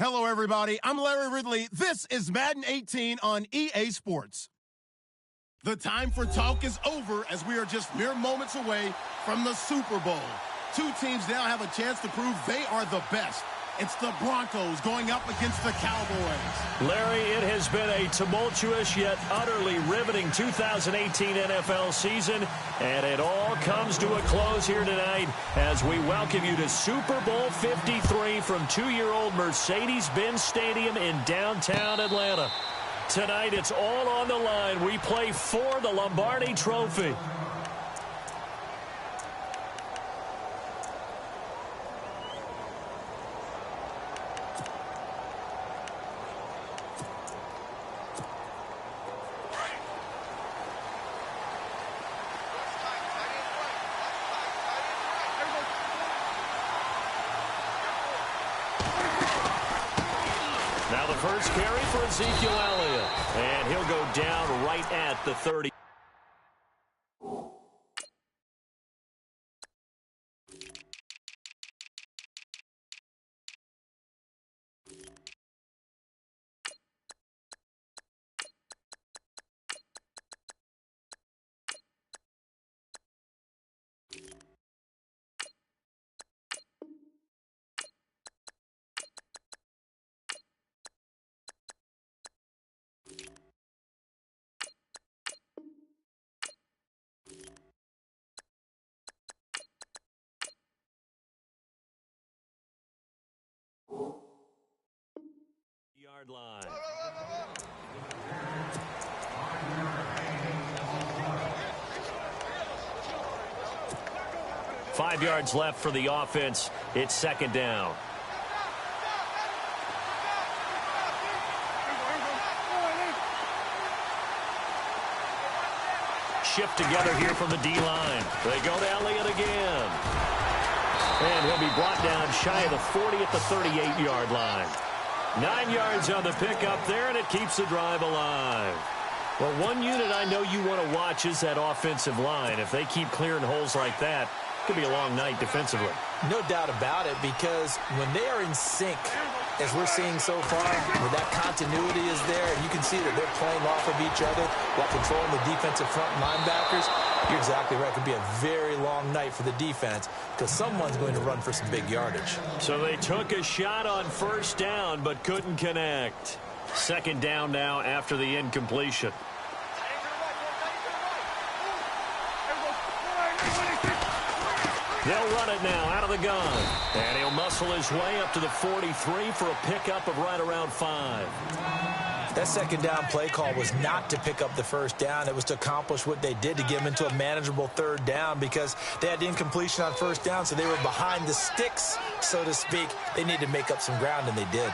Hello, everybody. I'm Larry Ridley. This is Madden 18 on EA Sports. The time for talk is over as we are just mere moments away from the Super Bowl. Two teams now have a chance to prove they are the best. It's the Broncos going up against the Cowboys. Larry, it has been a tumultuous yet utterly riveting 2018 NFL season, and it all comes to a close here tonight as we welcome you to Super Bowl 53 from 2-year-old Mercedes-Benz Stadium in downtown Atlanta. Tonight, it's all on the line. We play for the Lombardi Trophy. Now the first carry for Ezekiel Elliott, and he'll go down right at the 30. Yard line. Five yards left for the offense. It's second down. Shift together here from the D-line. They go to Elliott again. And he'll be brought down shy of the 40 at the 38-yard line. 9 yards on the pickup there, and it keeps the drive alive. Well, one unit I know you want to watch is that offensive line. If they keep clearing holes like that, it could be a long night defensively. No doubt about it, because when they are in sync, as we're seeing so far, where that continuity is there, and you can see that they're playing off of each other while controlling the defensive front linebackers, you're exactly right. It could be a very long night for the defense because someone's going to run for some big yardage. So they took a shot on first down but couldn't connect. Second down now after the incompletion. They'll run it now out of the gun. And he'll muscle his way up to the 43 for a pickup of right around 5. That second down play call was not to pick up the first down. It was to accomplish what they did, to get them into a manageable third down, because they had incompletion on first down, so they were behind the sticks, so to speak. They needed to make up some ground, and they did.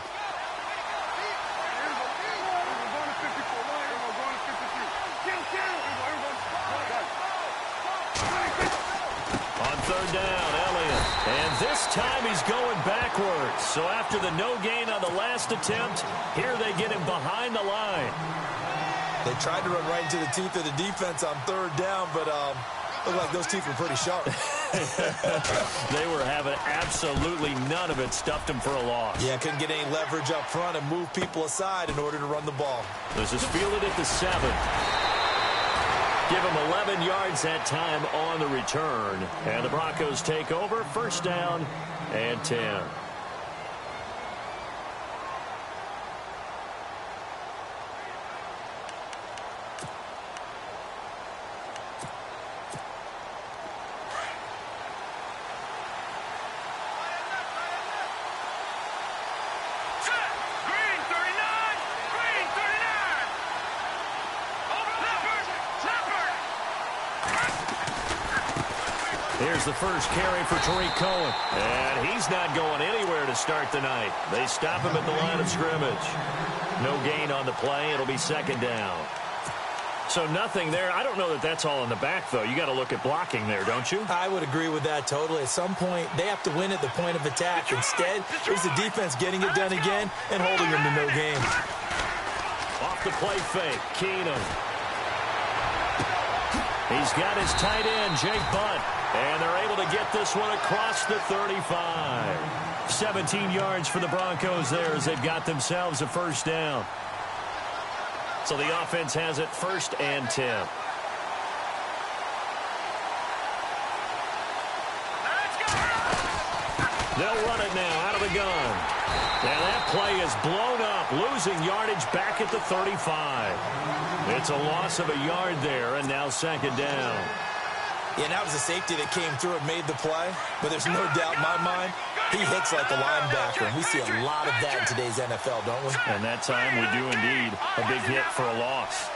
On third down, Elliott. And this time he's going backwards. So after the no gain on the last attempt, here they get him behind the line. They tried to run right into the teeth of the defense on third down, but looked like those teeth were pretty sharp. They were having absolutely none of it. Stuffed him for a loss. Yeah, couldn't get any leverage up front and move people aside in order to run the ball. This is fielded at the 7. Give him 11 yards that time on the return. And the Broncos take over. First down and 10. Here's the first carry for Tariq Cohen. And he's not going anywhere to start the night. They stop him at the line of scrimmage. No gain on the play. It'll be second down. So nothing there. I don't know that that's all in the back, though. You got to look at blocking there, don't you? I would agree with that totally. At some point, they have to win at the point of attack. Instead, it was the defense getting it done again and holding them to no gain. Off the play fake, Keenum. He's got his tight end, Jake Butt. And they're able to get this one across the 35. 17 yards for the Broncos there as they've got themselves a first down. So the offense has it 1st and 10. They'll run it now out of the gun. And that play is blown up, losing yardage back at the 35. It's a loss of a yard there, and now 2nd down. Yeah, and that was a safety that came through and made the play. But there's no doubt in my mind, he hits like a linebacker. And we see a lot of that in today's NFL, don't we? And that time we do indeed. A big hit for a loss.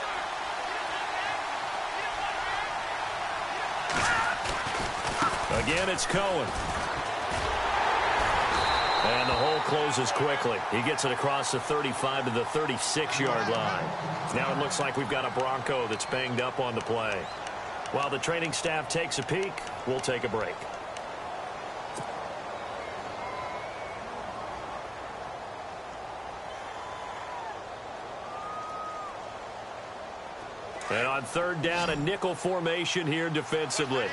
Again, it's Cohen. And the hole closes quickly. He gets it across the 35 to the 36-yard line. Now it looks like we've got a Bronco that's banged up on the play. While the training staff takes a peek, we'll take a break. And on 3rd down, a nickel formation here defensively.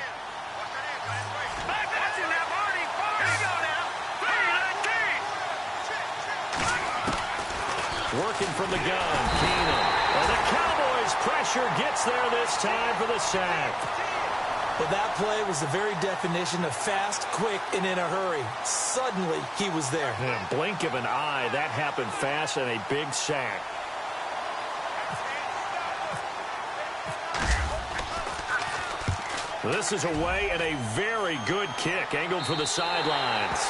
Working from the gun, Keenan. And the Cowboys' pressure gets there this time for the sack. Well, that play was the very definition of fast, quick, and in a hurry. Suddenly, he was there. And blink of an eye, that happened fast and a big sack. This is away and a very good kick, angled for the sidelines.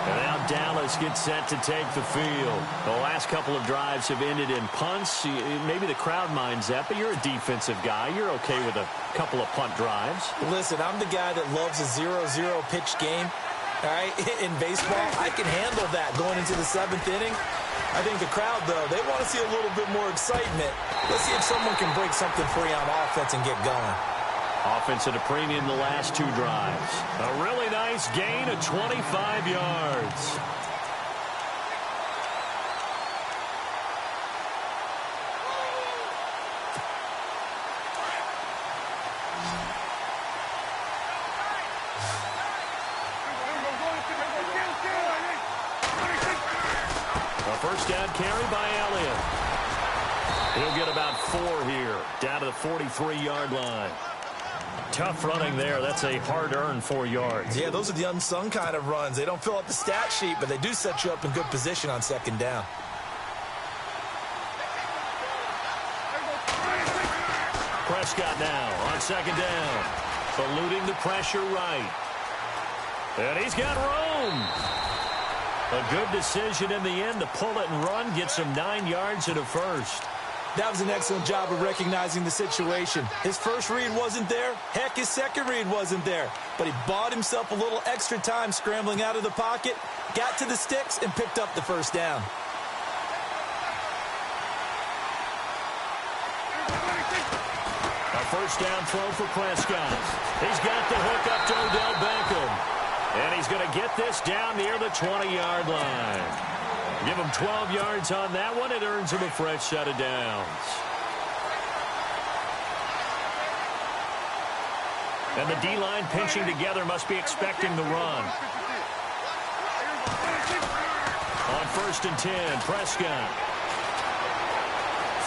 And now Dallas gets set to take the field. The last couple of drives have ended in punts. Maybe the crowd minds that, but you're a defensive guy. You're okay with a couple of punt drives. Listen, I'm the guy that loves a 0-0 pitch game. All right, in baseball, I can handle that going into the 7th inning. I think the crowd, though, they want to see a little bit more excitement. Let's see if someone can break something free on offense and get going. Offense at a premium the last 2 drives. A really nice gain of 25 yards. A first down carry by Elliott. He'll get about 4 here, down to the 43-yard line. Tough running there. That's a hard-earned 4 yards. Yeah, those are the unsung kind of runs. They don't fill up the stat sheet, but they do set you up in good position on 2nd down. Prescott now on 2nd down. Eluding the pressure right. And he's got room. A good decision in the end to pull it and run. Gets him 9 yards and a first. That was an excellent job of recognizing the situation. His first read wasn't there. Heck, his second read wasn't there. But he bought himself a little extra time scrambling out of the pocket, got to the sticks, and picked up the first down. A first down throw for Prescott. He's got the hook up to Odell Beckham. And he's going to get this down near the 20-yard line. Give him 12 yards on that one. It earns him a fresh set of downs. And the D-line pinching together must be expecting the run. On 1st and 10, Prescott.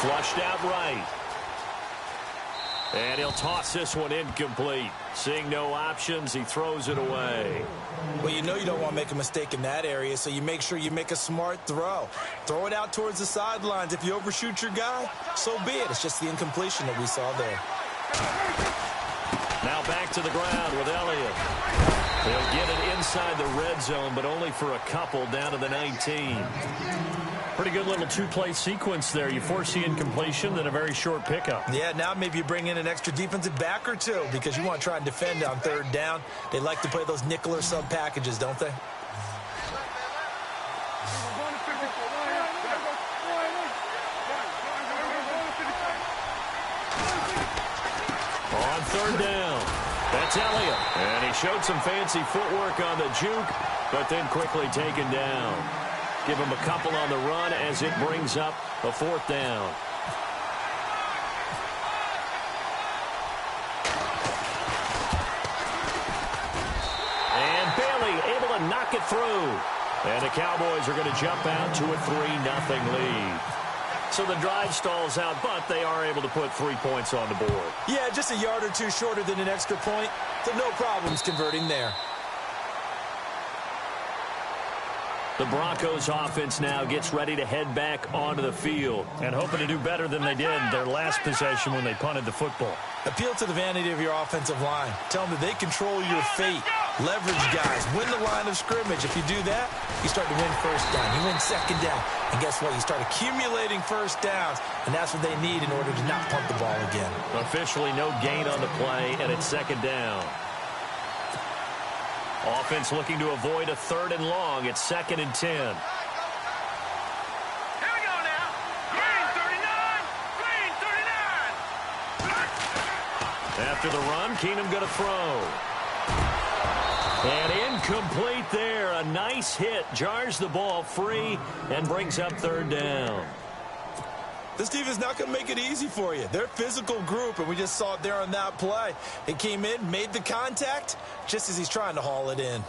Flushed out right. And he'll toss this one incomplete. Seeing no options, he throws it away. Well, you know you don't want to make a mistake in that area, so you make sure you make a smart throw. Throw it out towards the sidelines. If you overshoot your guy, so be it. It's just the incompletion that we saw there. Now back to the ground with Elliott. He'll get it inside the red zone, but only for a couple, down to the 19. Pretty good little 2-play sequence there. You force the incompletion, then a very short pickup. Yeah, now maybe you bring in an extra defensive back or 2 because you want to try and defend on 3rd down. They like to play those nickel or sub packages, don't they? On 3rd down, that's Elliott. And he showed some fancy footwork on the juke, but then quickly taken down. Give him a couple on the run as it brings up a 4th down. And and knock it through. And the Cowboys are going to jump out to a 3-0 lead. So the drive stalls out, but they are able to put 3 points on the board. Yeah, just a yard or two shorter than an extra point, so no problems converting there. The Broncos offense now gets ready to head back onto the field and hoping to do better than they did their last possession when they punted the football. Appeal to the vanity of your offensive line. Tell them that they control your fate. Leverage guys. Win the line of scrimmage. If you do that, you start to win first down. You win second down. And guess what? You start accumulating first downs, and that's what they need in order to not punt the ball again. Officially no gain on the play, and it's second down. Offense looking to avoid a 3rd and long. It's 2nd and 10. Here we go now. Green 39. Green 39. After the run, Keenum going to throw. And incomplete there. A nice hit. Jars the ball free and brings up 3rd down. This team is not going to make it easy for you. They're a physical group, and we just saw it there on that play. It came in, made the contact, just as he's trying to haul it in.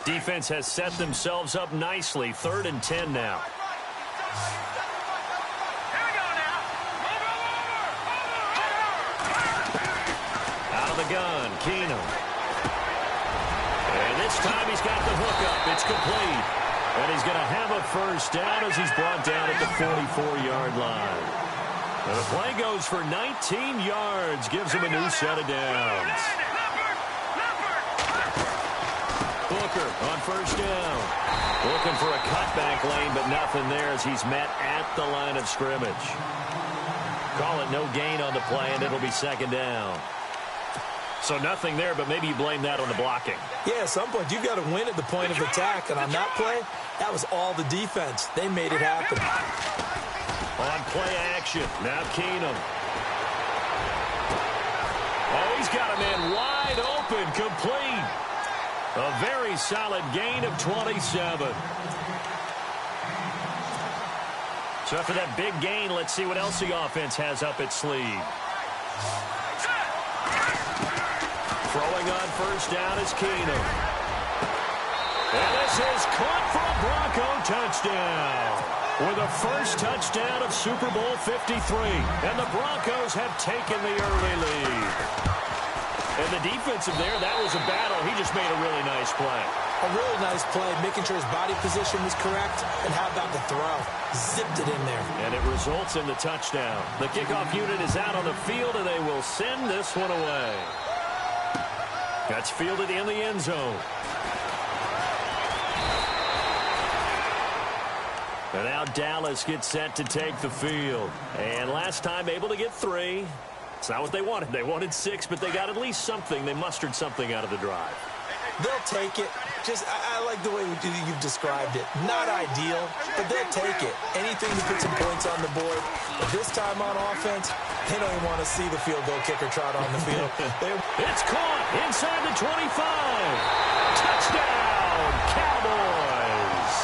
Defense has set themselves up nicely. 3rd and 10 now. Here we go now. Out of the gun, Keenum. And this time he's got the hookup. It's complete. And he's going to have a first down as he's brought down at the 44-yard line. And the play goes for 19 yards. Gives him a new set of downs. Booker on first down. Looking for a cutback lane, but nothing there as he's met at the line of scrimmage. Call it no gain on the play, and it'll be 2nd down. So nothing there, but maybe you blame that on the blocking. Yeah, at some point, you've got to win at the point of attack. And on that play, that was all the defense. They made it happen. On play action, now Keenum. Oh, he's got a man wide open, complete. A very solid gain of 27. So after that big gain, let's see what else the offense has up its sleeve. Throwing on first down is Keenum. And this is caught for a Bronco touchdown. With the first touchdown of Super Bowl 53. And the Broncos have taken the early lead. And the defensive there, that was a battle. He just made a really nice play. A really nice play, making sure his body position was correct. And how about the throw? Zipped it in there. And it results in the touchdown. The kickoff unit is out on the field, and they will send this one away. That's fielded in the end zone. And now Dallas gets set to take the field. And last time able to get 3. It's not what they wanted. They wanted 6, but they got at least something. They mustered something out of the drive. They'll take it. I like the way you've described it. Not ideal, but they'll take it. Anything to put some points on the board. But this time on offense, they don't even want to see the field goal kicker trot on the field. It's caught inside the 25. Touchdown, Cowboys.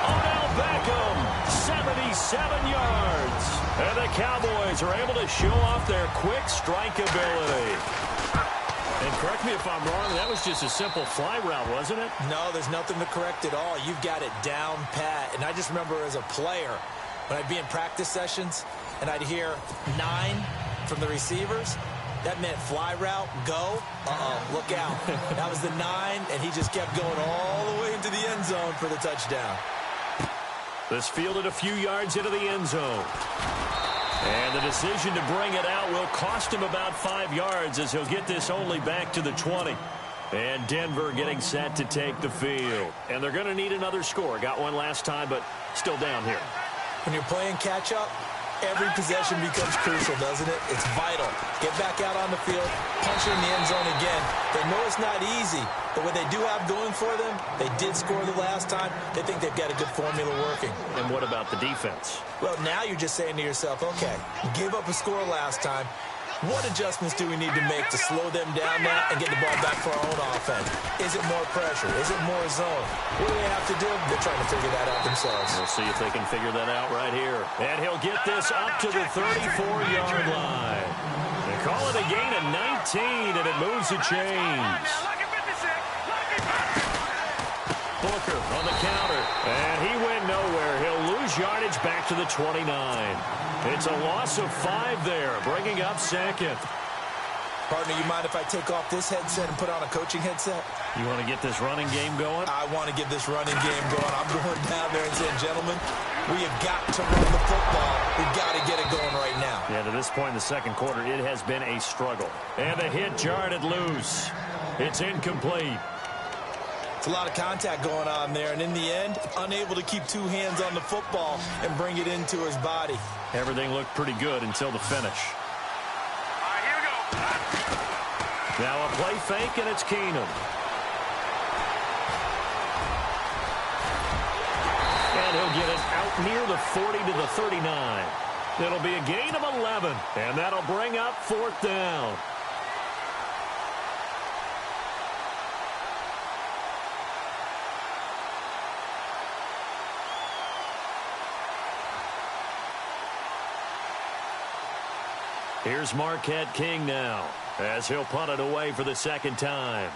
Odell Beckham, 77 yards. And the Cowboys are able to show off their quick strike ability. And correct me if I'm wrong, that was just a simple fly route, wasn't it? No, there's nothing to correct at all. You've got it down pat. And I just remember as a player, when I'd be in practice sessions and I'd hear 9 from the receivers, that meant fly route, go, look out. That was the 9, and he just kept going all the way into the end zone for the touchdown. This fielded a few yards into the end zone. And the decision to bring it out will cost him about 5 yards as he'll get this only back to the 20. And Denver getting set to take the field. And they're going to need another score. Got one last time, but still down here. When you're playing catch-up, every possession becomes crucial, doesn't it? It's vital. Get back out on the field, punch it in the end zone again. They know it's not easy, but what they do have going for them, they did score the last time. They think they've got a good formula working. And what about the defense? Well, now you're just saying to yourself, okay, we gave up a score last time. What adjustments do we need to make to slow them down now and get the ball back for our own offense? Is it more pressure? Is it more zone? What do they have to do? They're trying to figure that out themselves. We'll see if they can figure that out right here. And he'll get this up to the 34-yard line. They call it a gain of 19, and it moves the chains. Booker on the counter. And he went nowhere. He'll lose yardage back to the 29. It's a loss of 5 there, bringing up second. Partner, you mind if I take off this headset and put on a coaching headset? You want to get this running game going? I want to get this running game going. I'm going down there and saying, gentlemen, we have got to run the football. We've got to get it going right now. Yeah, to this point in the second quarter, it has been a struggle. And the hit jarred it loose. It's incomplete. It's a lot of contact going on there, and in the end, unable to keep 2 hands on the football and bring it into his body. Everything looked pretty good until the finish. All right, here we go. Now a play fake, and it's Keenum. And he'll get it out near the 40 to the 39. It'll be a gain of 11, and that'll bring up 4th down. Here's Marquette King now, as he'll punt it away for the second time.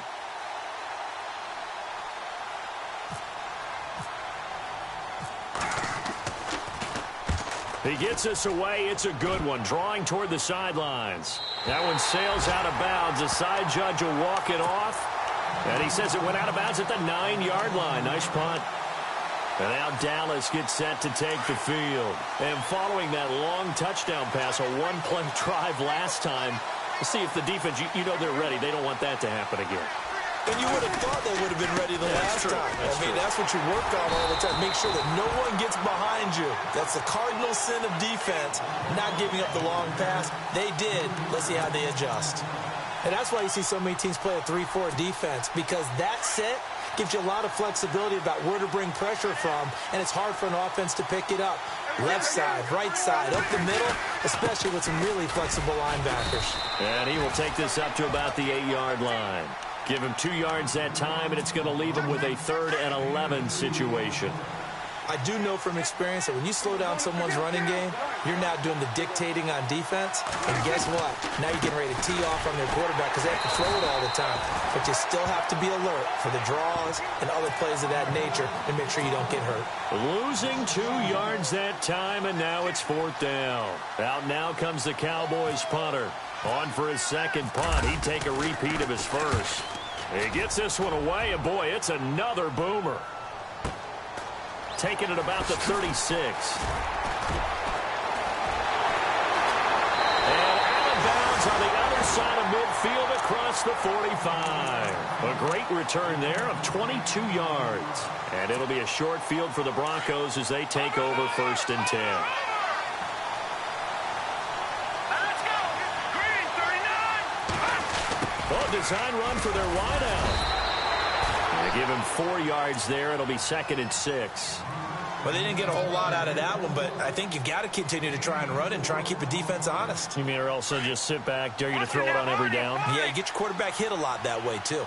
He gets us away. It's a good one, drawing toward the sidelines. That one sails out of bounds. The side judge will walk it off. And he says it went out of bounds at the 9-yard line. Nice punt. And now Dallas gets set to take the field. And following that long touchdown pass, a one-play drive last time, we'll see if the defense, you know they're ready. They don't want that to happen again. And you would have thought they would have been ready the last time. That's what you work on all the time. Make sure that no one gets behind you. That's the cardinal sin of defense, not giving up the long pass. They did. Let's see how they adjust. And that's why you see so many teams play a 3-4 defense, because that set gives you a lot of flexibility about where to bring pressure from, and it's hard for an offense to pick it up. Left side, right side, up the middle, especially with some really flexible linebackers. And he will take this up to about the 8-yard line. Give him 2 yards that time, and it's going to leave him with a 3rd and 11 situation. I do know from experience that when you slow down someone's running game, you're now doing the dictating on defense. And guess what? Now you're getting ready to tee off on their quarterback because they have to throw it all the time. But you still have to be alert for the draws and other plays of that nature and make sure you don't get hurt. Losing 2 yards that time, and now it's 4th down. Out now comes the Cowboys punter. On for his second punt. He'd take a repeat of his first. He gets this one away, and boy, it's another boomer. Taking it about the 36. And out of bounds on the other side of midfield across the 45. A great return there of 22 yards. And it'll be a short field for the Broncos as they take over 1st and 10. Let's go. Green, 39. Oh, design run for their wideout. They give him 4 yards there. It'll be 2nd and 6. Well, they didn't get a whole lot out of that one, but I think you've got to continue to try and run and try and keep the defense honest. You mean or else just sit back, dare you to throw it on every down? Yeah, you get your quarterback hit a lot that way, too. All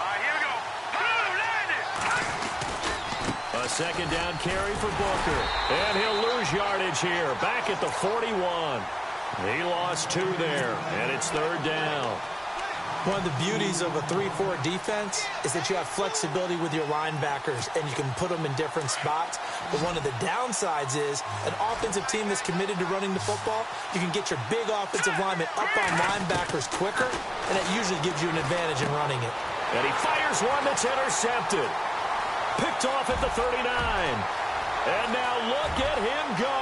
right, here we go. Boom, landed. A 2nd down carry for Booker. And he'll lose yardage here. Back at the 41. He lost 2 there, and it's 3rd down. One of the beauties of a 3-4 defense is that you have flexibility with your linebackers, and you can put them in different spots. But one of the downsides is an offensive team that's committed to running the football, you can get your big offensive linemen up on linebackers quicker, and that usually gives you an advantage in running it. And he fires one that's intercepted. Picked off at the 39. And now look at him go.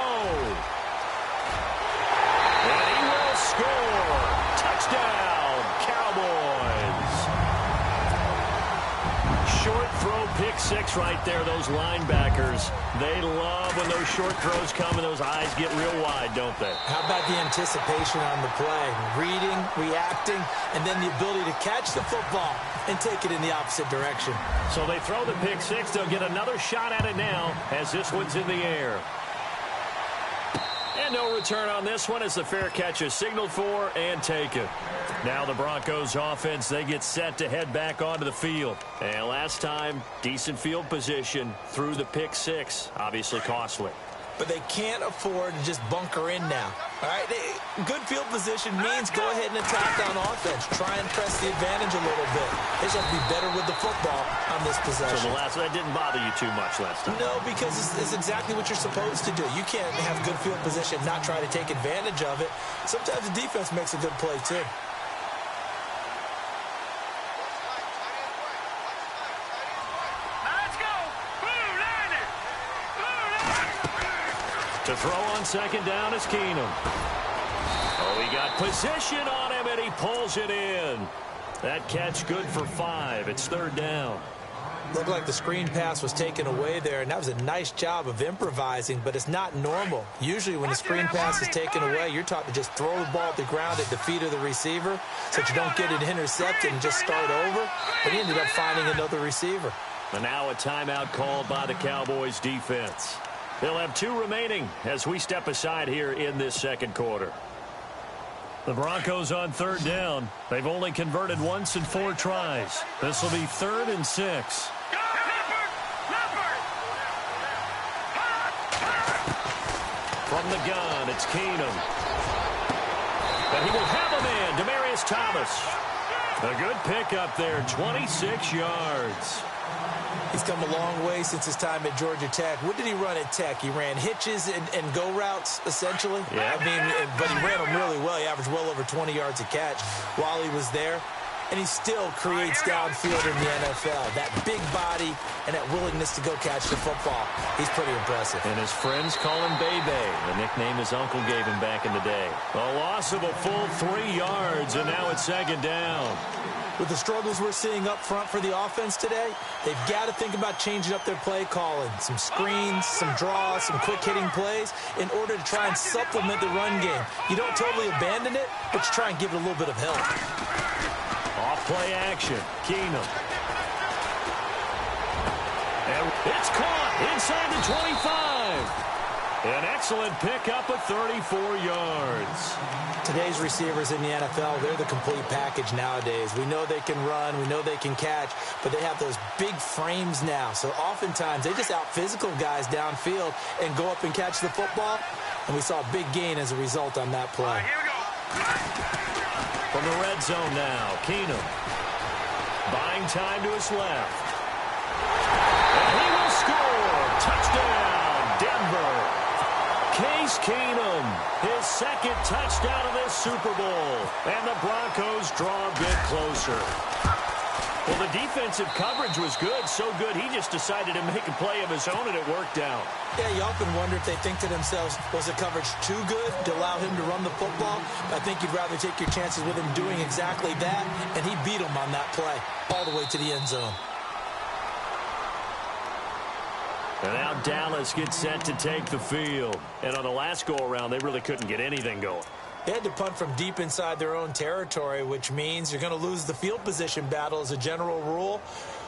And he will score. Touchdown, Cowboys. Short throw, pick 6 right there. Those linebackers, they love when those short throws come and those eyes get real wide, don't they? How about the anticipation on the play? Reading, reacting, and then the ability to catch the football and take it in the opposite direction. So they throw the pick 6. They'll get another shot at it now as this one's in the air. And no return on this one as the fair catch is signaled for and taken. Now the Broncos offense, they get set to head back onto the field. And last time, decent field position through the pick 6. Obviously costly. But they can't afford to just bunker in now. All right, good field position means go ahead and attack on offense. Try and press the advantage a little bit. They just have to be better with the football on on this possession. So that didn't bother you too much last time? No, because it's exactly what you're supposed to do. You can't have good field position, not try to take advantage of it. Sometimes the defense makes a good play, too. To throw on second down is Keenum. Oh, he got position on him, and he pulls it in. That catch good for 5. It's third down. Looked like the screen pass was taken away there, and that was a nice job of improvising, but it's not normal. Usually when the screen pass is taken away, you're taught to just throw the ball at the ground at the feet of the receiver so that you don't get it intercepted and just start over. But he ended up finding another receiver. And now a timeout called by the Cowboys defense. They'll have 2 remaining as we step aside here in this second quarter. The Broncos on third down. They've only converted once in 4 tries. This will be 3rd and 6. From the gun, it's Keenum. But he will have a man, Demaryius Thomas. A good pickup there, 26 yards. He's come a long way since his time at Georgia Tech. What did he run at Tech? He ran hitches and go routes, essentially. Yeah. I mean, but he ran them really well. He averaged well over 20 yards a catch while he was there. And he still creates downfield in the NFL. That big body and that willingness to go catch the football. He's pretty impressive. And his friends call him Bebe, the nickname his uncle gave him back in the day. A loss of a full 3 yards, and now it's second down. With the struggles we're seeing up front for the offense today, they've got to think about changing up their play calling. Some screens, some draws, some quick-hitting plays in order to try and supplement the run game. You don't totally abandon it, but you try and give it a little bit of help. Off-play action. Keenum. And it's caught inside the 25. An excellent pickup of 34 yards. Today's receivers in the NFL, they're the complete package nowadays. We know they can run, we know they can catch, but they have those big frames now. So oftentimes they just out-physical guys downfield and go up and catch the football. And we saw a big gain as a result on that play. Here we go. From the red zone now, Keenum. Buying time to his left. And he will score. Touchdown, Denver. Case Keenum, his second touchdown of this Super Bowl. And the Broncos draw a bit closer. Well, the defensive coverage was good, so good he just decided to make a play of his own, and it worked out. Yeah, you often wonder if they think to themselves, was the coverage too good to allow him to run the football? I think you'd rather take your chances with him doing exactly that, and he beat him on that play all the way to the end zone. And now Dallas gets set to take the field. And on the last go-around, they really couldn't get anything going. They had to punt from deep inside their own territory, which means you're going to lose the field position battle as a general rule.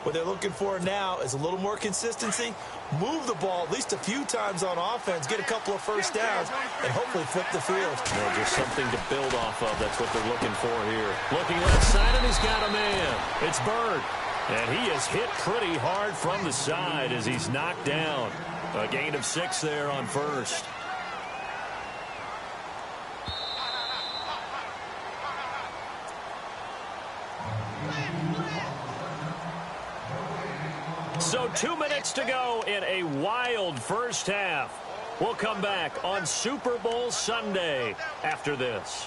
What they're looking for now is a little more consistency, move the ball at least a few times on offense, get a couple of first downs, and hopefully flip the field. Well, just something to build off of. That's what they're looking for here. Looking left side, and he's got a man. It's Bird. And he is hit pretty hard from the side as he's knocked down. A gain of 6 there on first. So 2 minutes to go in a wild first half. We'll come back on Super Bowl Sunday after this.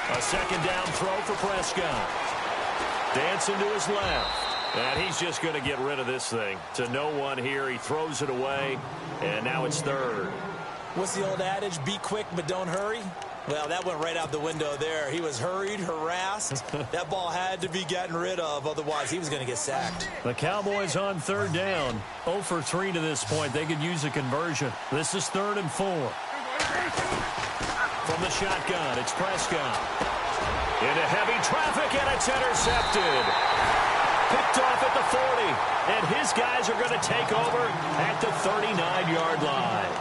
A second down throw for Prescott. Dancing to his left. And he's just going to get rid of this thing. To no one here. He throws it away. And now it's third. What's the old adage? Be quick, but don't hurry. Well, that went right out the window there. He was hurried, harassed. That ball had to be gotten rid of. Otherwise, he was going to get sacked. The Cowboys on third down. 0 for 3 to this point. They could use a conversion. This is 3rd and 4. From the shotgun, it's Prescott. Into heavy traffic, and it's intercepted. Picked off at the 40. And his guys are going to take over at the 39-yard line.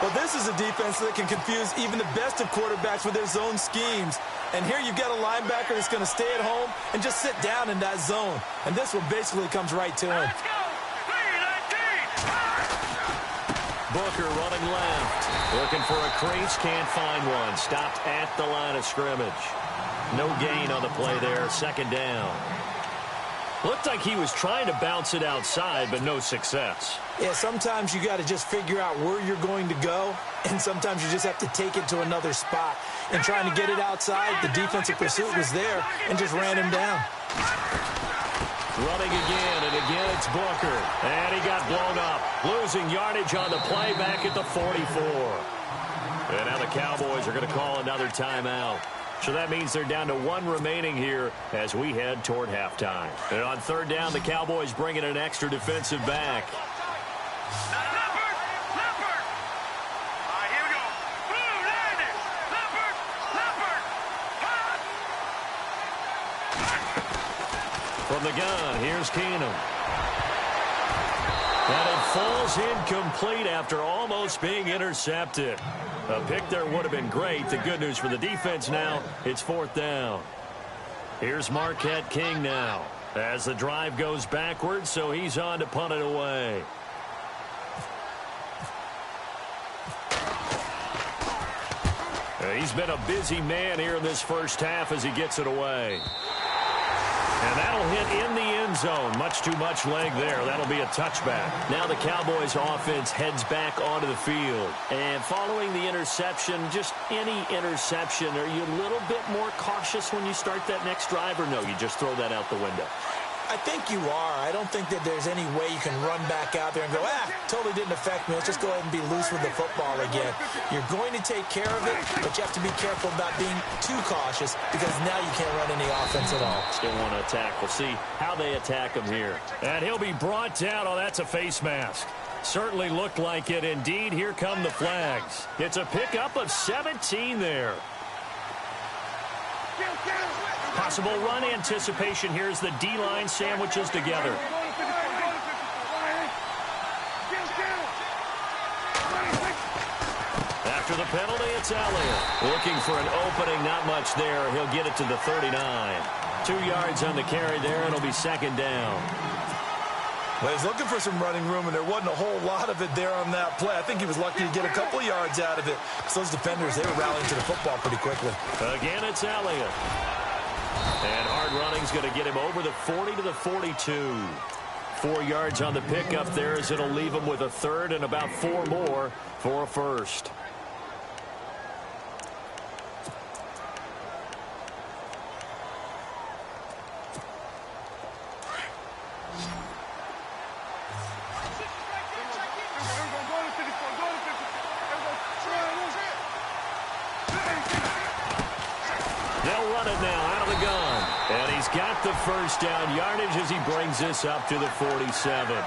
Well, this is a defense that can confuse even the best of quarterbacks with their zone schemes. And here you've got a linebacker that's going to stay at home and just sit down in that zone. And this one basically comes right to him. Let's go! 3-19! Booker running left. Looking for a crease, can't find one. Stopped at the line of scrimmage. No gain on the play there, second down. Looked like he was trying to bounce it outside, but no success. Yeah, sometimes you got to just figure out where you're going to go, and sometimes you just have to take it to another spot. And trying to get it outside, the defensive pursuit was there and just ran him down. Running again, and again it's Booker. And he got blown up, losing yardage on the play back at the 44. And now the Cowboys are going to call another timeout. So that means they're down to one remaining here as we head toward halftime. And on third down, the Cowboys bring in an extra defensive back. Leopard! Leopard! Here we go. Blue, landed! Leopard! Leopard! From the gun, here's Keenum. And it falls incomplete after almost being intercepted. A pick there would have been great. The good news for the defense now, it's fourth down. Here's Marquette King now as the drive goes backwards, so he's on to punt it away. He's been a busy man here in this first half as he gets it away. And that'll hit in the end zone. Much too much leg there. That'll be a touchback. Now the Cowboys offense heads back onto the field. And following the interception, just any interception, are you a little bit more cautious when you start that next drive, or no, you just throw that out the window? I think you are. I don't think that there's any way you can run back out there and go, totally didn't affect me. Let's just go ahead and be loose with the football again. You're going to take care of it, but you have to be careful about being too cautious because now you can't run any offense at all. Still want to attack. We'll see how they attack him here. And he'll be brought down. Oh, that's a face mask. Certainly looked like it. Indeed, here come the flags. It's a pickup of 17 there. Possible run anticipation here as the D-line sandwiches together. After the penalty, it's Elliott. Looking for an opening, not much there. He'll get it to the 39. 2 yards on the carry there. It'll be second down. Well, he's looking for some running room, and there wasn't a whole lot of it there on that play. I think he was lucky to get a couple of yards out of it. Because those defenders, they were rallying to the football pretty quickly. Again, it's Elliott. And hard running's going to get him over the 40 to the 42. 4 yards on the pickup there as it'll leave him with a third and about 4 more for a first. They'll run it now out of the gun. And he's got the first down yardage as he brings this up to the 47.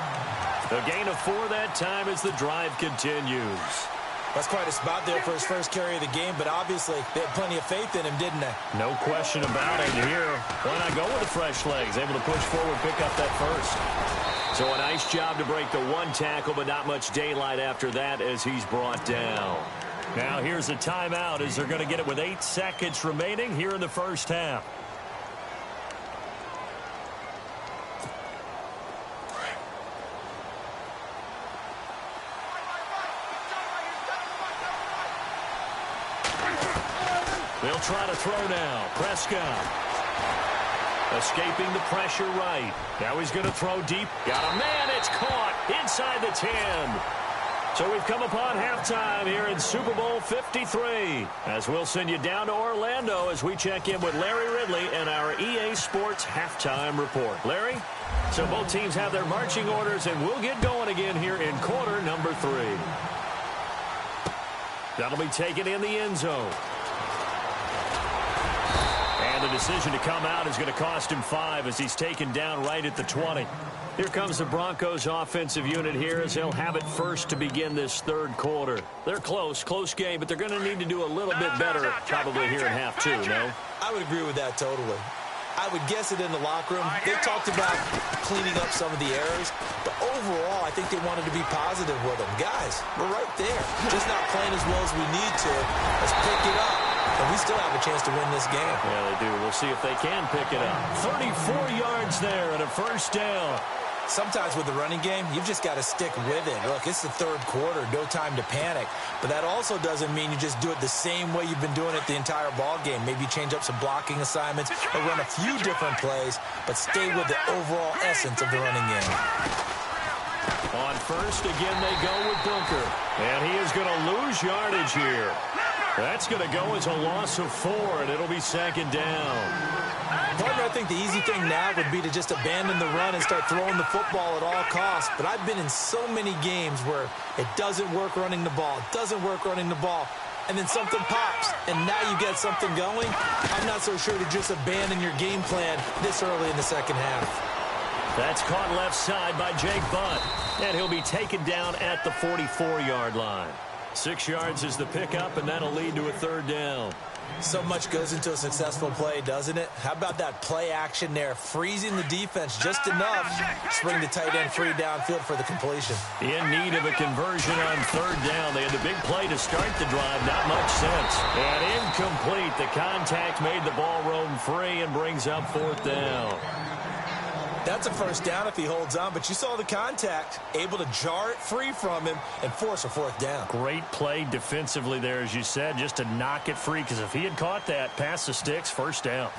A gain of 4 that time as the drive continues. That's quite a spot there for his first carry of the game, but obviously they had plenty of faith in him, didn't they? No question about it here. Why not go with the fresh legs? Able to push forward, pick up that first. So a nice job to break the one tackle, but not much daylight after that as he's brought down. Now here's a timeout as they're going to get it with 8 seconds remaining here in the first half. They'll try to throw now. Prescott escaping the pressure right. Now he's going to throw deep. Got a man. It's caught inside the 10. So we've come upon halftime here in Super Bowl 53. As we'll send you down to Orlando as we check in with Larry Ridley and our EA Sports halftime report. Larry, so both teams have their marching orders, and we'll get going again here in quarter number 3. That'll be taken in the end zone. And the decision to come out is going to cost him 5 as he's taken down right at the 20. Here comes the Broncos offensive unit here as they'll have it first to begin this third quarter. They're close game, but they're going to need to do a little bit better probably here in half 2, no? I would agree with that totally. I would guess it in the locker room. They talked about cleaning up some of the errors, but overall, I think they wanted to be positive with them. Guys, we're right there. Just not playing as well as we need to. Let's pick it up, and we still have a chance to win this game. Yeah, they do. We'll see if they can pick it up. 34 yards there and a first down. Sometimes with the running game, you've just got to stick with it. Look, it's the third quarter, no time to panic. But that also doesn't mean you just do it the same way you've been doing it the entire ball game. Maybe change up some blocking assignments or run a few different plays, but stay with the overall essence of the running game. On first, again, they go with Booker. And he is going to lose yardage here. That's going to go as a loss of 4, and it'll be second down. Partner, I think the easy thing now would be to just abandon the run and start throwing the football at all costs. But I've been in so many games where it doesn't work running the ball, and then something pops, and now you get something going. I'm not so sure to just abandon your game plan this early in the second half. That's caught left side by Jake Butt, and he'll be taken down at the 44-yard line. 6 yards is the pickup, and that'll lead to a third down. So much goes into a successful play, doesn't it? How about that play action there, freezing the defense just enough to bring the tight end free downfield for the completion. In need of a conversion on third down. They had the big play to start the drive, not much sense. And incomplete. The contact made the ball roam free and brings up fourth down. That's a first down if he holds on, but you saw the contact, able to jar it free from him and force a fourth down. Great play defensively there, as you said, just to knock it free, because if he had caught that, past the sticks, first down.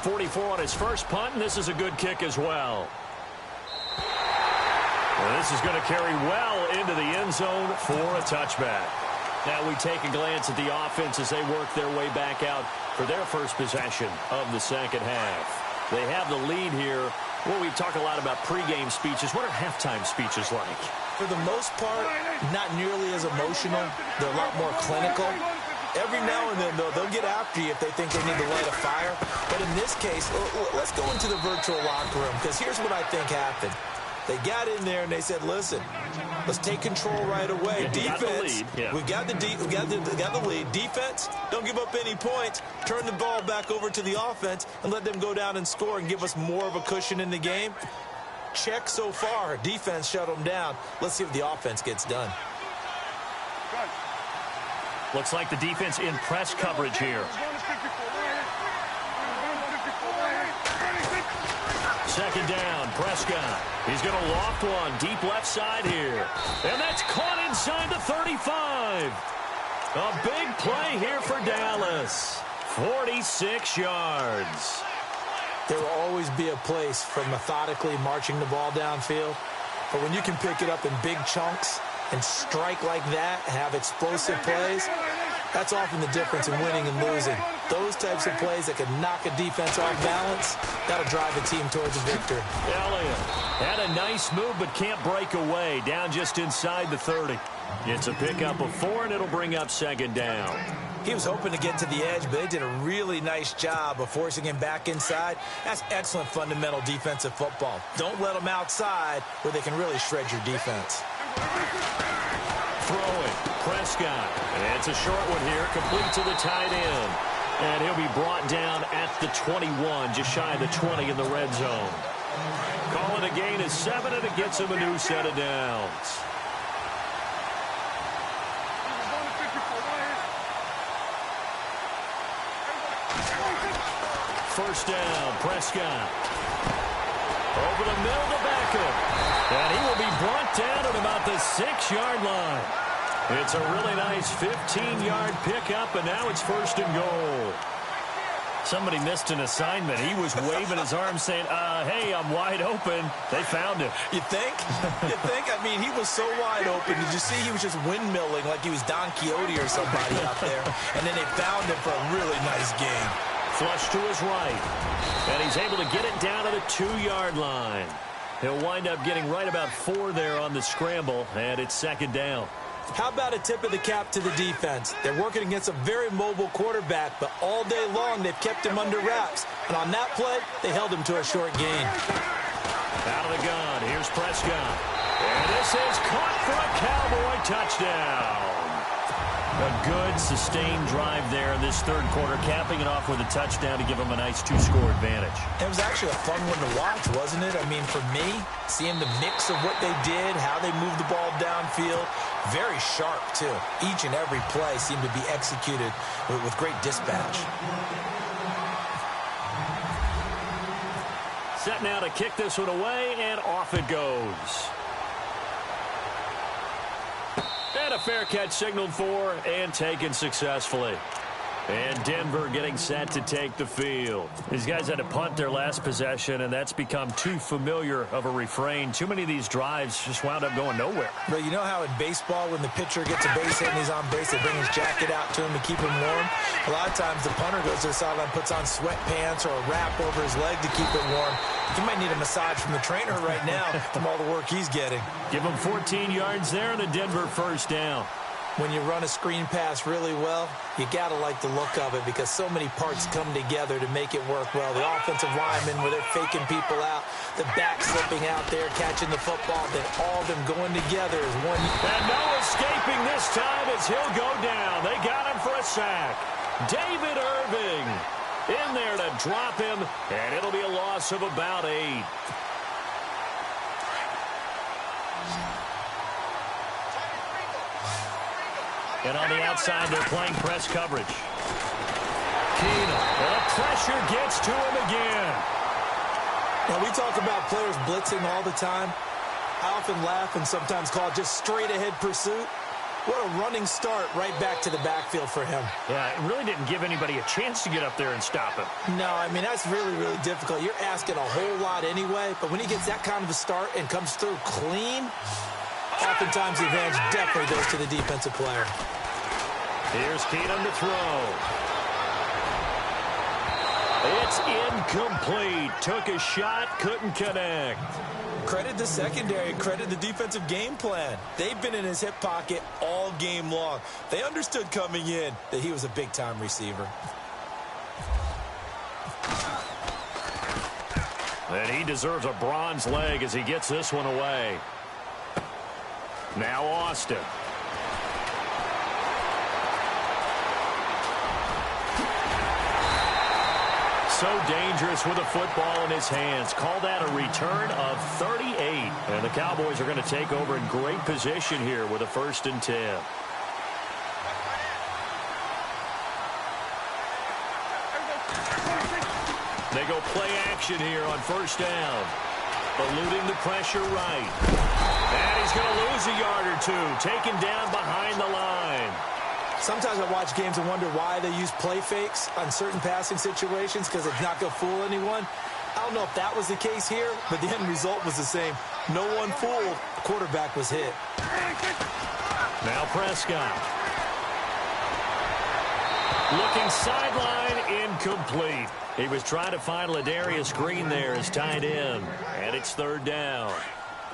44 on his first punt, and this is a good kick as well. This is going to carry well into the end zone for a touchback. Now we take a glance at the offense as they work their way back out for their first possession of the second half. They have the lead here. Well, we talk a lot about pregame speeches. What are halftime speeches like? For the most part, not nearly as emotional. They're a lot more clinical. Every now and then, though, they'll get after you if they think they need to light a fire. But in this case, let's go into the virtual locker room, because here's what I think happened. They got in there and they said, listen, let's take control right away. Defense, we got the lead. Defense, don't give up any points. Turn the ball back over to the offense and let them go down and score and give us more of a cushion in the game. Check so far. Defense shut them down. Let's see if the offense gets done. Looks like the defense in press coverage here. Second down, Prescott. He's going to loft one deep left side here. And that's caught inside the 35. A big play here for Dallas. 46 yards. There will always be a place for methodically marching the ball downfield. But when you can pick it up in big chunks and strike like that, have explosive plays, that's often the difference in winning and losing. Those types of plays that can knock a defense off balance, that'll drive a team towards a victory. Elliott had a nice move but can't break away. Down just inside the 30. It's a pickup of 4, and it'll bring up second down. He was hoping to get to the edge, but they did a really nice job of forcing him back inside. That's excellent fundamental defensive football. Don't let them outside where they can really shred your defense. Throwing, Prescott. And it's a short one here, complete to the tight end. And he'll be brought down at the 21, just shy of the 20 in the red zone. Calling a gain of 7, and it gets him a new set of downs. First down, Prescott. Over the middle to Beckham. And he will be brought down at about the 6-yard line. It's a really nice 15-yard pickup, and now it's first and goal. Somebody missed an assignment. He was waving his arms saying, hey, I'm wide open. They found him. You think? You think? I mean, he was so wide open. Did you see he was just windmilling like he was Don Quixote or somebody out there? And then they found him for a really nice game. Flush to his right. And he's able to get it down to the 2-yard line. He'll wind up getting right about 4 there on the scramble, and it's second down. How about a tip of the cap to the defense? They're working against a very mobile quarterback, but all day long they've kept him under wraps. And on that play, they held him to a short gain. Out of the gun, here's Prescott. And this is caught for a Cowboy touchdown. A good, sustained drive there in this third quarter, capping it off with a touchdown to give them a nice 2-score advantage. It was actually a fun one to watch, wasn't it? I mean, for me, seeing the mix of what they did, how they moved the ball downfield, very sharp, too. Each and every play seemed to be executed with great dispatch. Set now to kick this one away, and off it goes. And a fair catch signaled for and taken successfully. And Denver getting set to take the field. These guys had to punt their last possession, and that's become too familiar of a refrain. Too many of these drives just wound up going nowhere. But you know how in baseball, when the pitcher gets a base hit and he's on base, they bring his jacket out to him to keep him warm? A lot of times the punter goes to the sideline, puts on sweatpants or a wrap over his leg to keep it warm. He might need a massage from the trainer right now from all the work he's getting. Give him 14 yards there and a Denver first down. When you run a screen pass really well, you got to like the look of it because so many parts come together to make it work well. The offensive linemen, where they're faking people out, the back slipping out there, catching the football, then all of them going together as one. And no escaping this time as he'll go down. They got him for a sack. David Irving in there to drop him, and it'll be a loss of about 8. And on the outside, they're playing press coverage. Keenum, and the pressure gets to him again. Now, we talk about players blitzing all the time. I often laugh and sometimes call it just straight-ahead pursuit. What a running start right back to the backfield for him. Yeah, it really didn't give anybody a chance to get up there and stop him. No, I mean, that's really, really difficult. You're asking a whole lot anyway, but when he gets that kind of a start and comes through clean, oftentimes the advantage definitely goes to the defensive player. Here's Keenum to throw. It's incomplete. Took a shot, couldn't connect. Credit the secondary, credit the defensive game plan. They've been in his hip pocket all game long. They understood coming in that he was a big-time receiver. And he deserves a bronze leg as he gets this one away. Now Austin. So dangerous with a football in his hands. Call that a return of 38. And the Cowboys are going to take over in great position here with a 1st and 10. They go play action here on 1st down. Eluding the pressure right. And he's going to lose a yard or two. Taken down behind the line. Sometimes I watch games and wonder why they use play fakes on certain passing situations because it's not going to fool anyone. I don't know if that was the case here, but the end result was the same. No one fooled. The quarterback was hit. Now Prescott. Looking sideline, incomplete. He was trying to find Ladarius Green there as tight end. And it's 3rd down.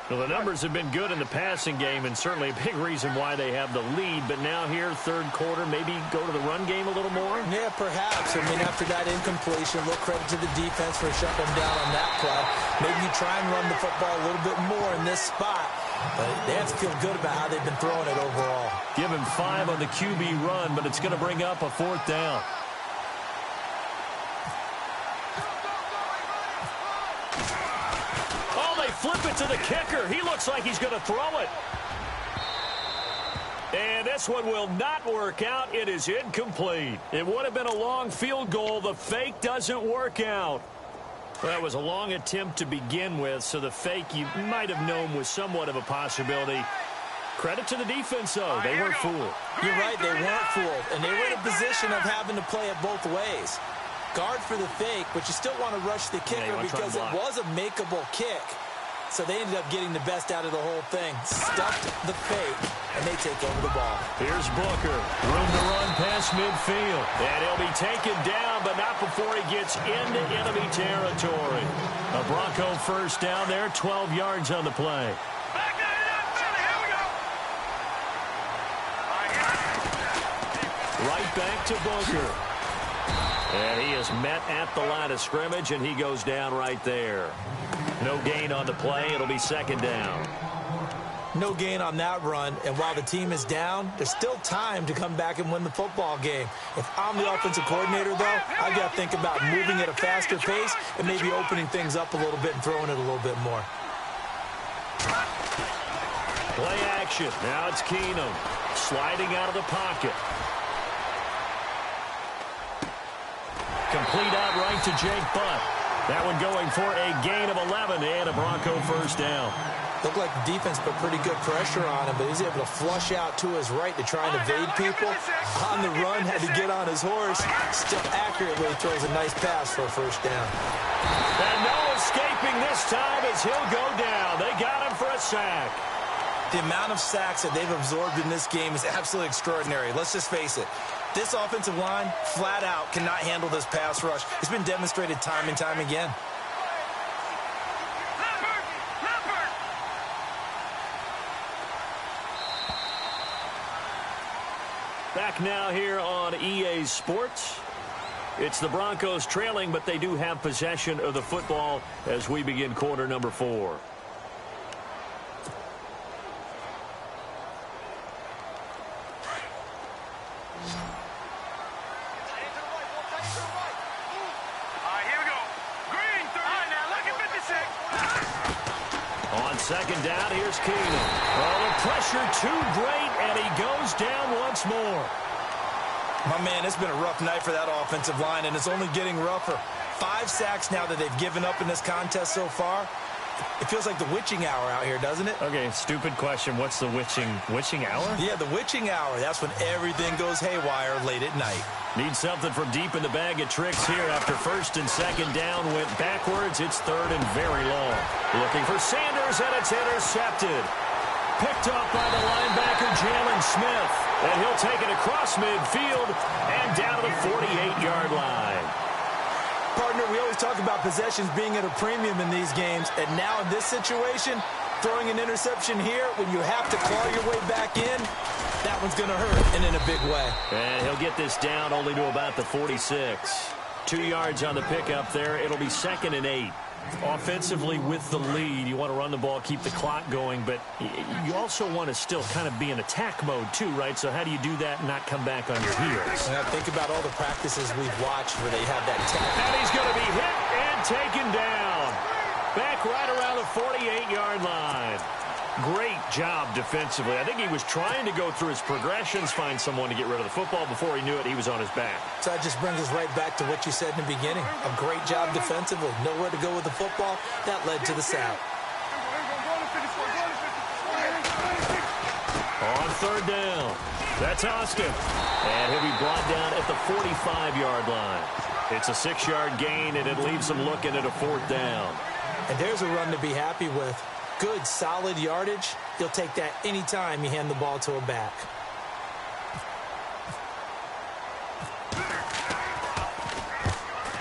Well, the numbers have been good in the passing game, and certainly a big reason why they have the lead. But now here, 3rd quarter, maybe go to the run game a little more? Yeah, perhaps. I mean, after that incompletion, a little credit to the defense for shutting them down on that play. Maybe you try and run the football a little bit more in this spot. But they have to feel good about how they've been throwing it overall. Give him 5 on the QB run, but it's going to bring up a 4th down. Flip it to the kicker. He looks like he's going to throw it. And this one will not work out. It is incomplete. It would have been a long field goal. The fake doesn't work out. Well, that was a long attempt to begin with, so the fake you might have known was somewhat of a possibility. Credit to the defense, though. They weren't fooled. You're right, they weren't fooled. And they were in a position of having to play it both ways. Guard for the fake, but you still want to rush the kicker because it was a makeable kick. So they ended up getting the best out of the whole thing. Stuffed the fake, and they take over the ball. Here's Booker. Room to run past midfield. And he'll be taken down, but not before he gets into enemy territory. A Bronco 1st down there, 12 yards on the play. Right back to Booker. And he is met at the line of scrimmage, and he goes down right there. No gain on the play. It'll be 2nd down. No gain on that run, and while the team is down, there's still time to come back and win the football game. If I'm the offensive coordinator, though, I've got to think about moving at a faster pace and maybe opening things up a little bit and throwing it a little bit more. Play action. Now it's Keenum sliding out of the pocket. Complete out right to Jake Butt. That one going for a gain of 11 and a Bronco first down. Looked like the defense put pretty good pressure on him, but he's able to flush out to his right to try and evade people. On the run, had to get on his horse. Still accurately throws a nice pass for a first down. And no escaping this time as he'll go down. They got him for a sack. The amount of sacks that they've absorbed in this game is absolutely extraordinary. Let's just face it. This offensive line, flat out, cannot handle this pass rush. It's been demonstrated time and time again. Back now here on EA Sports. It's the Broncos trailing, but they do have possession of the football as we begin quarter number 4. Second down, here's Keenum. Oh, the pressure too great, and he goes down once more. My man, it's been a rough night for that offensive line, and it's only getting rougher. 5 sacks now that they've given up in this contest so far. It feels like the witching hour out here, doesn't it? Okay, stupid question. What's the witching hour? Yeah, the witching hour. That's when everything goes haywire late at night. Need something from deep in the bag of tricks here after first and second down went backwards. It's third and very long. Looking for Sanders, and it's intercepted. Picked up by the linebacker, Jalen Smith. And he'll take it across midfield and down to the 48-yard line. Partner, we always talk about possessions being at a premium in these games, and now in this situation, throwing an interception here when you have to claw your way back in, that one's going to hurt, and in a big way. And he'll get this down only to about the 46. 2 yards on the pickup there. It'll be 2nd and 8. Offensively with the lead, you want to run the ball, keep the clock going, but you also want to still kind of be in attack mode too, right? So how do you do that and not come back on your heels? Now think about all the practices we've watched where they have that tap. And he's going to be hit and taken down. Back right around the 48-yard line. Great job defensively. I think he was trying to go through his progressions, find someone to get rid of the football. Before he knew it, he was on his back. So that just brings us right back to what you said in the beginning. A great job defensively. Nowhere to go with the football. That led to the sack. On third down, that's Austin. And he'll be brought down at the 45-yard line. It's a 6-yard gain, and it leaves him looking at a 4th down. And there's a run to be happy with. Good, solid yardage. You'll take that anytime you hand the ball to a back.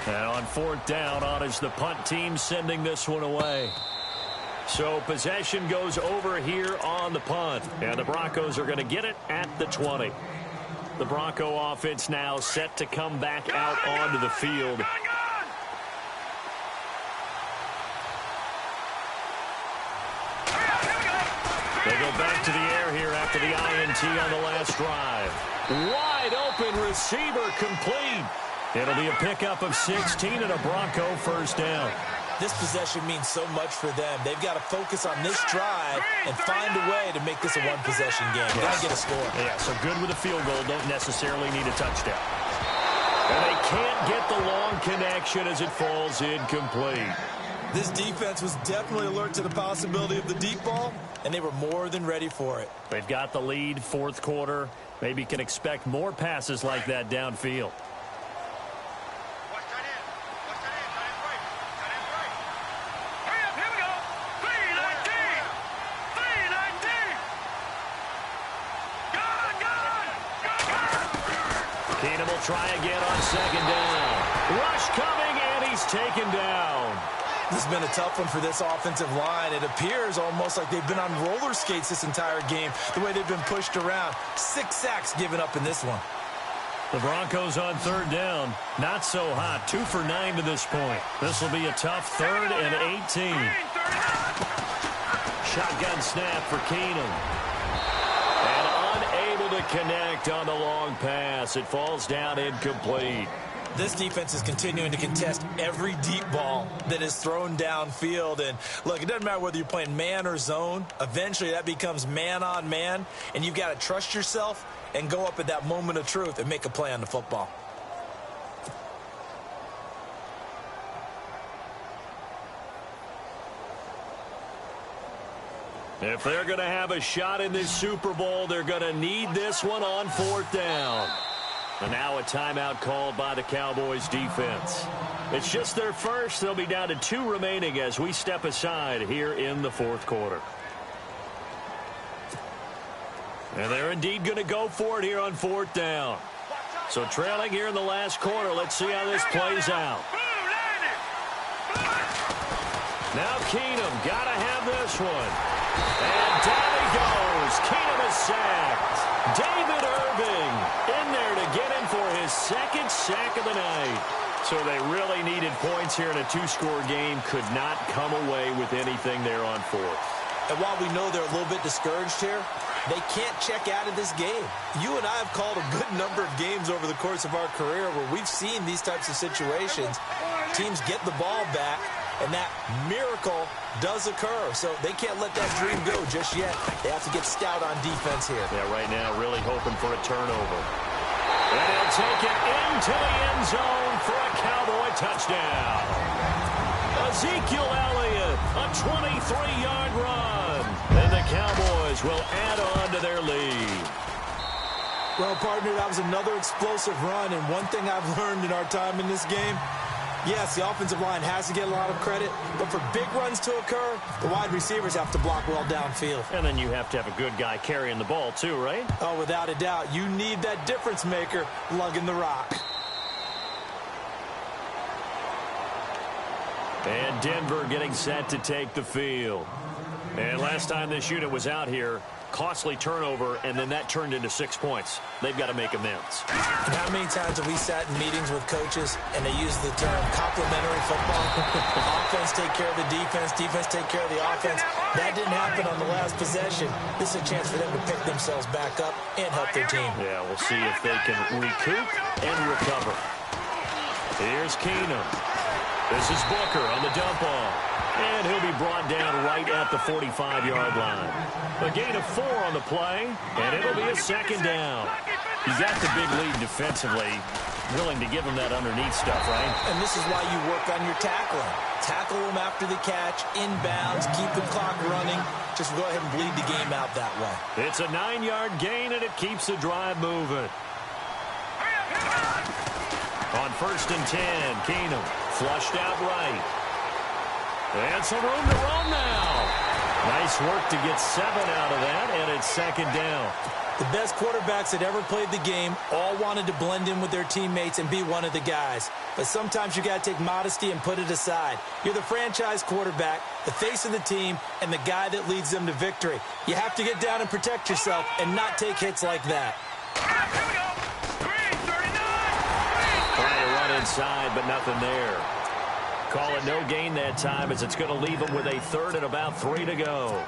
And on 4th down, on is the punt team sending this one away. So possession goes over here on the punt. And the Broncos are going to get it at the 20. The Bronco offense now set to come back out onto the field. They go back to the air here after the INT on the last drive. Wide open receiver complete. It'll be a pickup of 16 and a Bronco first down. This possession means so much for them. They've got to focus on this drive and find a way to make this a one-possession game. Yes. Got to get a score. Yeah, so good with a field goal. Don't necessarily need a touchdown. And they can't get the long connection as it falls incomplete. This defense was definitely alert to the possibility of the deep ball, and they were more than ready for it. They've got the lead, 4th quarter. Maybe can expect more passes like that downfield. Keenum will try again on 2nd down. Rush coming, and he's taken down. This has been a tough one for this offensive line. It appears almost like they've been on roller skates this entire game, the way they've been pushed around. 6 sacks given up in this one. The Broncos on 3rd down. Not so hot. 2 for 9 to this point. This will be a tough 3rd and 18. shotgun snap for Keenum. And unable to connect on the long pass. It falls down incomplete. This defense is continuing to contest every deep ball that is thrown downfield. And, look, it doesn't matter whether you're playing man or zone. Eventually, that becomes man-on-man, and you've got to trust yourself and go up at that moment of truth and make a play on the football. If they're going to have a shot in this Super Bowl, they're going to need this one on 4th down. And now a timeout called by the Cowboys defense. It's just their first. They'll be down to 2 remaining as we step aside here in the 4th quarter. And they're indeed going to go for it here on 4th down. So trailing here in the last quarter. Let's see how this plays out. Now Keenum got to have this one. And down he goes. Keenum is sacked. David Irving in there to get him for his 2nd sack of the night. So they really needed points here in a 2-score game. Could not come away with anything there on 4th. And while we know they're a little bit discouraged here, they can't check out of this game. You and I have called a good number of games over the course of our career where we've seen these types of situations. Teams get the ball back, and that miracle does occur. So they can't let that dream go just yet. They have to get stout on defense here. Yeah, right now really hoping for a turnover. And they'll take it into the end zone for a Cowboy touchdown. Ezekiel Elliott, a 23-yard run. And the Cowboys will add on to their lead. Well, partner, that was another explosive run. And one thing I've learned in our time in this game, yes, the offensive line has to get a lot of credit, but for big runs to occur, the wide receivers have to block well downfield. And then you have to have a good guy carrying the ball too, right? Oh, without a doubt. You need that difference maker lugging the rock. And Denver getting set to take the field. And last time this unit was out here, costly turnover, and then that turned into 6 points. They've got to make amends. And how many times have we sat in meetings with coaches and they use the term complementary football? Offense take care of the defense, defense take care of the offense. That didn't happen on the last possession. This is a chance for them to pick themselves back up and help their team. Yeah, we'll see if they can recoup and recover. Here's Keenum. This is Booker on the dump off. And he'll be brought down right at the 45-yard line. A gain of 4 on the play, and it'll be a 2nd down. You got the big lead defensively, willing to give him that underneath stuff, right? And this is why you work on your tackling. Tackle him after the catch, inbounds, keep the clock running. Just go ahead and bleed the game out that way. It's a 9-yard gain, and it keeps the drive moving. On 1st and 10, Keenum flushed out right. And some room to run now. Nice work to get 7 out of that, and it's 2nd down. The best quarterbacks that ever played the game all wanted to blend in with their teammates and be one of the guys. But sometimes you got to take modesty and put it aside. You're the franchise quarterback, the face of the team, and the guy that leads them to victory. You have to get down and protect yourself and not take hits like that. Here we go. 3:39. Trying to run inside, but nothing there. Call it no gain that time as it's going to leave them with a 3rd and about 3 to go.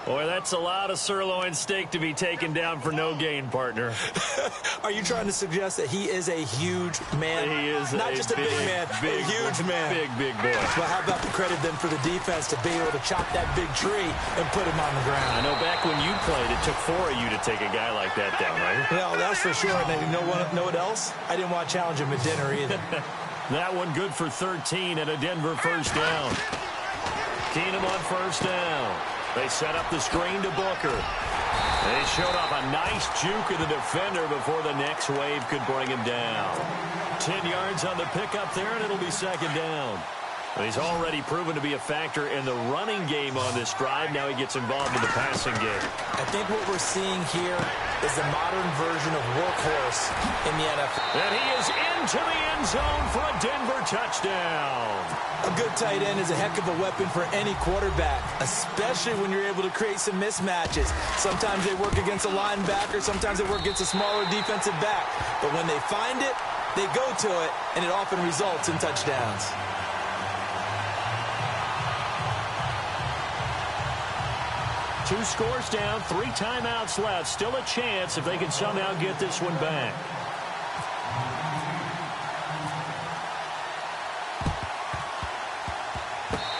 Boy, that's a lot of sirloin steak to be taken down for no gain, partner. Are you trying to suggest that he is a huge man? He is not just a big man, a huge man. Big boy. Well, how about the credit then for the defense to be able to chop that big tree and put him on the ground? I know back when you played, it took 4 of you to take a guy like that down, right? Well, that's for sure. And you know what else? I didn't want to challenge him at dinner either. That one good for 13 and a Denver 1st down. Keenum on 1st down. They set up the screen to Booker. They showed off a nice juke of the defender before the next wave could bring him down. 10 yards on the pickup there, and it'll be 2nd down. He's already proven to be a factor in the running game on this drive. Now he gets involved in the passing game. I think what we're seeing here is the modern version of workhorse in the NFL. And he is into the end zone for a Denver touchdown. A good tight end is a heck of a weapon for any quarterback, especially when you're able to create some mismatches. Sometimes they work against a linebacker, sometimes they work against a smaller defensive back. But when they find it, they go to it, and it often results in touchdowns. 2 scores down, 3 timeouts left. Still a chance if they can somehow get this one back.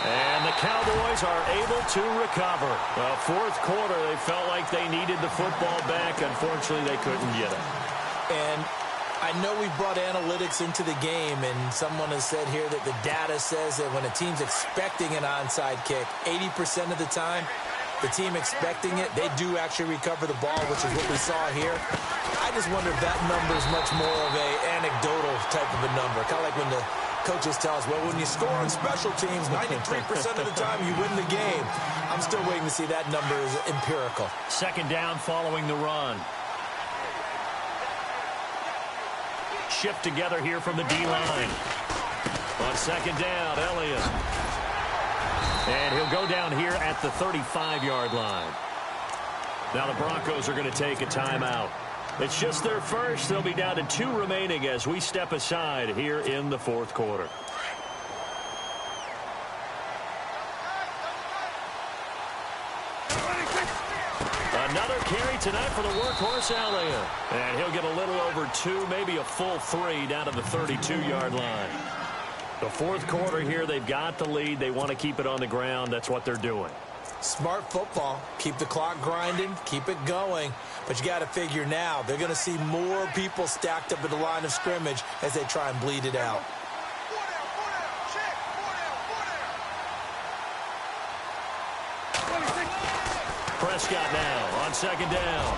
And the Cowboys are able to recover. Well, fourth quarter, they felt like they needed the football back. Unfortunately, they couldn't get it. And I know we brought analytics into the game, and someone has said here that the data says that when a team's expecting an onside kick, 80% of the time, the team expecting it, they do actually recover the ball, which is what we saw here. I just wonder if that number is much more of a anecdotal type of a number. Kind of like when the coaches tell us, well, when you score on special teams, 93% of the time you win the game. I'm still waiting to see that number is empirical. Second down following the run. Shift together here from the D-line. On second down, Elliott. And he'll go down here at the 35-yard line. Now the Broncos are going to take a timeout. It's just their first. They'll be down to 2 remaining as we step aside here in the fourth quarter. Another carry tonight for the workhorse Elliott. And he'll get a little over 2, maybe a full 3 down to the 32-yard line. The fourth quarter here, they've got the lead. They want to keep it on the ground. That's what they're doing. Smart football. Keep the clock grinding. Keep it going. But you got to figure now, they're going to see more people stacked up at the line of scrimmage as they try and bleed it out. Prescott now on second down.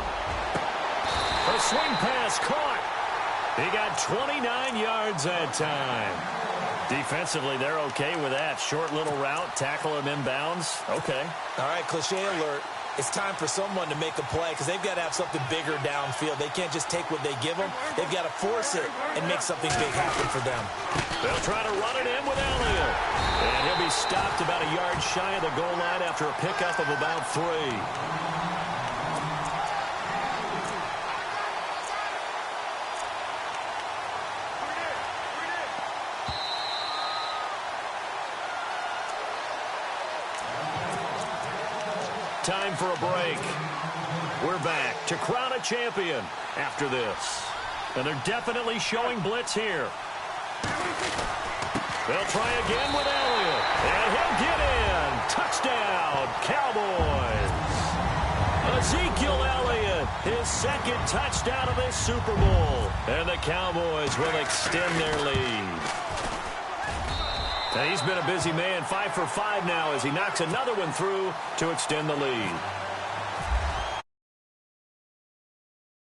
A swing pass caught. He got 29 yards that time. Defensively, they're okay with that. Short little route, tackle him inbounds. Okay. All right, cliche alert. It's time for someone to make a play because they've got to have something bigger downfield. They can't just take what they give them. They've got to force it and make something big happen for them. They'll try to run it in with Elliott. And he'll be stopped about a yard shy of the goal line after a pickup of about 3. Time for a break. We're back to crown a champion after this. And they're definitely showing blitz here. They'll try again with Elliott. And he'll get in. Touchdown, Cowboys. Ezekiel Elliott, his second touchdown of this Super Bowl. And the Cowboys will extend their lead. And he's been a busy man, 5 for 5 now as he knocks another one through to extend the lead.